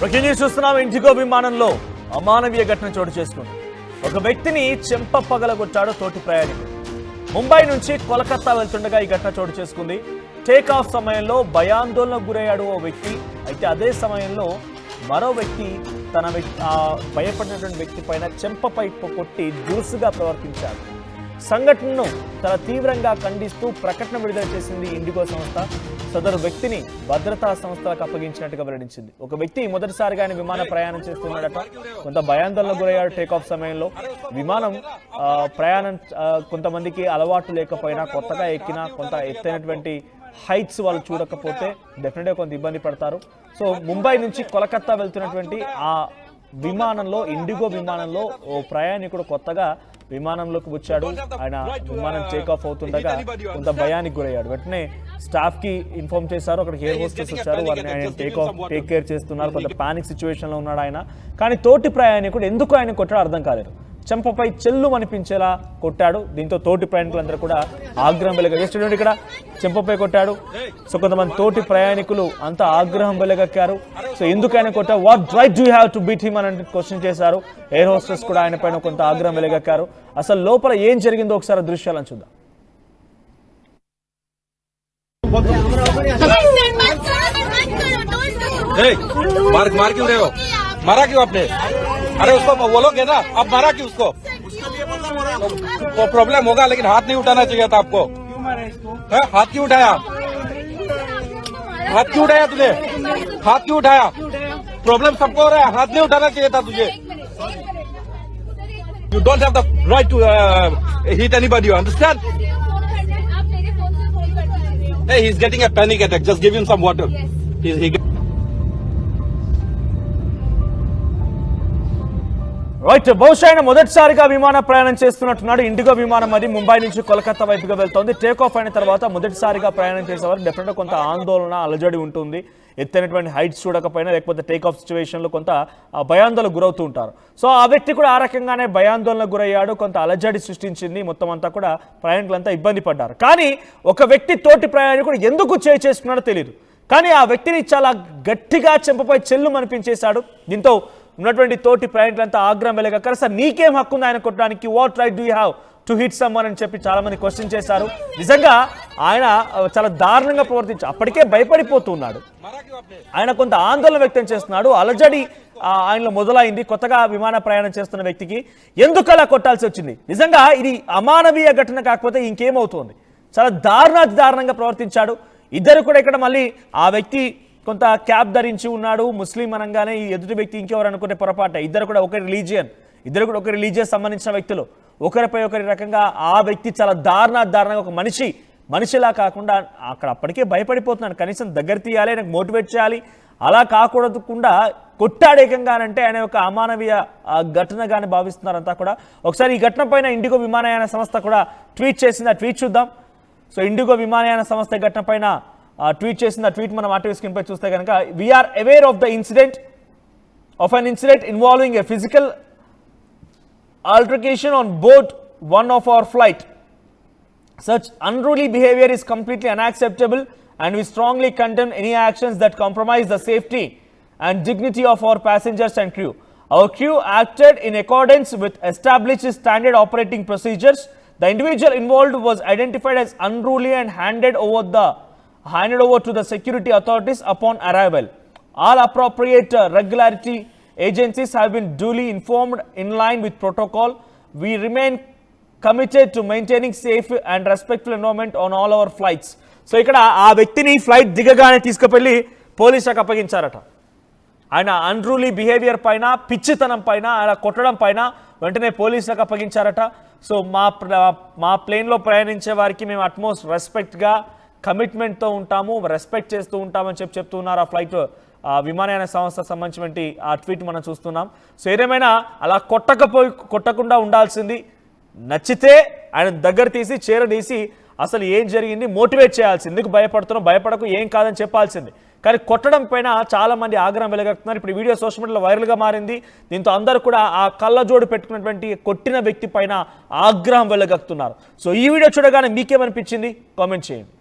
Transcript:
Breaking చూస్తున్నాం. IndiGo విమానంలో అమానవీయ ఘటన చోటు చేసుకుంది. ఒక వ్యక్తిని చెంప పగలగొట్టాడు తోటి ప్రయాణికుడు. ముంబై నుంచి కోల్కతా వెళ్తుండగా ఈ ఘటన చోటు చేసుకుంది. టేక్ ఆఫ్ సమయంలో భయాందోళనకు గురయ్యాడు ఓ వ్యక్తి. అయితే అదే సమయంలో మరో వ్యక్తి తన భయపడినటువంటి వ్యక్తి పైన చెంపపై కొట్టి దురుసుగా ప్రవర్తించాడు. సంఘటనను చాలా తీవ్రంగా ఖండిస్తూ ప్రకటన విడుదల చేసింది ఇండిగో సంస్థ. సదరు వ్యక్తిని భద్రతా సంస్థలకు అప్పగించినట్టుగా వెల్లడించింది. ఒక వ్యక్తి మొదటిసారిగా విమాన ప్రయాణం చేస్తున్నాడట. కొంత భయాందోళనకు గురయ్యాడు టేకాఫ్ సమయంలో. విమానం ప్రయాణం కొంతమందికి అలవాటు లేకపోయినా, కొత్తగా ఎక్కినా, కొంత ఎత్తైనటువంటి హైట్స్ వాళ్ళు చూడకపోతే డెఫినెట్గా కొంత ఇబ్బంది పడతారు. సో ముంబై నుంచి కోల్కతా వెళ్తున్నటువంటి ఆ విమానంలో, ఇండిగో విమానంలో ఓ ప్రయాణికుడు కొత్తగా విమానంలోకి వచ్చాడు. ఆయన విమానం టేక్ ఆఫ్ అవుతుండగా కొంత భయానికి గురయ్యాడు. వెంటనే స్టాఫ్ కి ఇన్ఫార్మ్ చేశారు. అక్కడికి ఎయిర్ హోస్టెస్ వచ్చారు. వారిని ఆయన టేక్ కేర్ చేస్తున్నారు. కొంత పానిక్ సిచ్యువేషన్ లో ఉన్నాడు ఆయన. కానీ తోటి ప్రయాణికుడు ఎందుకు ఆయన కొట్టాడో అర్థం కాలేదు. చెంపపై చెల్లు అనిపించేలా కొట్టాడు. దీంతో తోటి ప్రయాణికులందరూ కూడా ఆగ్రహం వెలగెత్తారు. ఇక్కడ చెంపపై కొట్టాడు. సో కొంతమంది తోటి ప్రయాణికులు అంతా ఆగ్రహం వెలగక్కారు. సో ఎందుకైనా కొట్టారు, what right do you have to beat him అని క్వశ్చన్ చేశారు. ఎయిర్ హోస్టెస్ కూడా ఆయన పైన కొంత ఆగ్రహం వెలగక్కారు. అసలు లోపల ఏం జరిగిందో ఒకసారి దృశ్యాలను చూద్దాం. मार क्यों रहे हो? मारा क्यों आपने? अरे उसको बोलोगे ना, आप मारा क्यों उसको? वो प्रॉब्लम होगा, लेकिन हाथ नहीं उठाना चाहिए था आपको. हाथ क्यों उठाया? हाथ क्यों उठाया तुझे? हाथ क्यों उठाया? प्रॉब्लम सबको हो रहा है, हाथ नहीं उठाना चाहिए था तुझे. You don't have the right to hit anybody, you understand? Hey, he's getting a panic attack. Just give him some water. Right, బహుశా ఆయన మొదటిసారిగా విమాన ప్రయాణం చేస్తున్నట్టున్నాడు. ఇండిగో విమానం అది ముంబై నుంచి కోల్కతా వైపుగా వెళ్తోంది. టేక్ ఆఫ్ అయిన తర్వాత మొదటిసారిగా ప్రయాణం చేసేవారు డెఫినెట్గా కొంత ఆందోళన, అలజడి ఉంటుంది. ఎత్తైనటువంటి హైట్స్ చూడకపోయినా, లేకపోతే టేక్ ఆఫ్ సిచ్యువేషన్లో కొంత భయాందోళనకు గురవుతూ ఉంటారు. సో ఆ వ్యక్తి కూడా ఆ రకంగానే భయాందోళనకు గురయ్యాడు. కొంత అలజడి సృష్టించింది. మొత్తం అంతా కూడా ప్రయాణికులంతా ఇబ్బంది పడ్డారు. కానీ ఒక వ్యక్తి తోటి ప్రయాణికుడు ఎందుకు చేసుకున్నాడో తెలియదు. కానీ ఆ వ్యక్తిని చాలా గట్టిగా చెంపపై చెల్లు అనిపించేశాడు. దీంతో ఉన్నటువంటి తోటి ప్రయాణికులంతా ఆగ్రహం వెలగక్కారు. సార్, నీకేం హక్కు ఉంది ఆయన కొట్టడానికి? What right do you have to hit someone అని చెప్పి చాలా మంది క్వశ్చన్ చేశారు. నిజంగా ఆయన చాలా దారుణంగా ప్రవర్తించారు. అప్పటికే భయపడిపోతున్నాడు. ఆయన కొంత ఆందోళన వ్యక్తం చేస్తున్నాడు. అలజడి ఆయనలో మొదలైంది. కొత్తగా విమాన ప్రయాణం చేస్తున్న వ్యక్తికి ఎందుకు అలా కొట్టాల్సి వచ్చింది? నిజంగా ఇది అమానవీయ ఘటన కాకపోతే ఇంకేమవుతుంది? చాలా దారుణంగా ప్రవర్తించాడు. ఇద్దరు కూడా ఇక్కడ మళ్ళీ ఆ వ్యక్తి కొంత క్యాప్ ధరించి ఉన్నాడు. ముస్లిం అనగానే ఈ ఎదుటి వ్యక్తి ఇంకెవరు అనుకునే పొరపాటే. ఇద్దరు కూడా ఒక రిలీజియస్ సంబంధించిన వ్యక్తులు. ఒకరిపై ఒకరి రకంగా ఆ వ్యక్తి చాలా దారుణంగా ఒక మనిషిలా కాకుండా అక్కడ అప్పటికే భయపడిపోతున్నాడు. కనీసం దగ్గర తీయాలి, ఆయనకు మోటివేట్ చేయాలి. అలా కాకూడదుకుండా కొట్టాడేకంగానంటే ఆయన ఒక అమానవీయ ఘటనగానే భావిస్తున్నారంతా కూడా. ఒకసారి ఈ ఘటన పైన ఇండిగో విమానయాన సంస్థ కూడా ట్వీట్ చేసింది. ఆ ట్వీట్ చూద్దాం. సో ఇండిగో విమానయాన సంస్థ ఘటన పైన ట్వీట్ చేసింది. ఆ ట్వీట్ మనం ఆర్టీవీ స్క్రీన్ పై చూస్తే కనుక, we are aware of the incident involving a physical altercation on board one of our flight. Such unruly behavior is completely unacceptable, and we strongly condemn any actions that compromise the safety and dignity of our passengers and crew. Our crew acted in accordance with established standard operating procedures. The individual involved was identified as unruly and handed over to the security authorities upon arrival. All appropriate regularity agencies have been duly informed in line with protocol. We remain committed to maintaining safe and respectful environment on all our flights. So ఇక్కడ ఆ వ్యక్తిని flight దిగగానే తీసుకువెళ్ళి పోలీసులకు అప్పగించారట. ఆయన unruly behaviour పైన, పిచ్చితనం పైన, ఆయన కొట్టడం పైన వెంటనే పోలీసులకు అప్పగించారట. సో మా ప్లేన్లో ప్రయాణించే వారికి మేము అట్మోస్ట్ రెస్పెక్ట్గా, కమిట్మెంట్తో ఉంటాము, రెస్పెక్ట్ చేస్తూ ఉంటామని చెప్తున్నారు ఆ ఫ్లైట్ విమానయాన సంస్థకు సంబంధించినటువంటి ఆ ట్వీట్ మనం చూస్తున్నాం. సో ఏదేమైనా అలా కొట్టకుండా ఉండాల్సింది. నచ్చితే ఆయన దగ్గర తీసి చేరదీసి అసలు ఏం జరిగింది మోటివేట్ చేయాల్సింది. ఎందుకు భయపడుతున్నావు, భయపడకు, ఏం కాదని చెప్పాల్సింది. కానీ కొట్టడం పైన చాలా మంది ఆగ్రహం వెలగక్కుతున్నారు. ఇప్పుడు వీడియో సోషల్ మీడియాలో వైరల్గా మారింది. దీంతో అందరూ కూడా ఆ కళ్ళజోడు పెట్టుకున్నటువంటి కొట్టిన వ్యక్తి పైన ఆగ్రహం వెలగక్కుతున్నారు. సో ఈ వీడియో చూడగానే మీకేమనిపించింది? కామెంట్ చేయండి.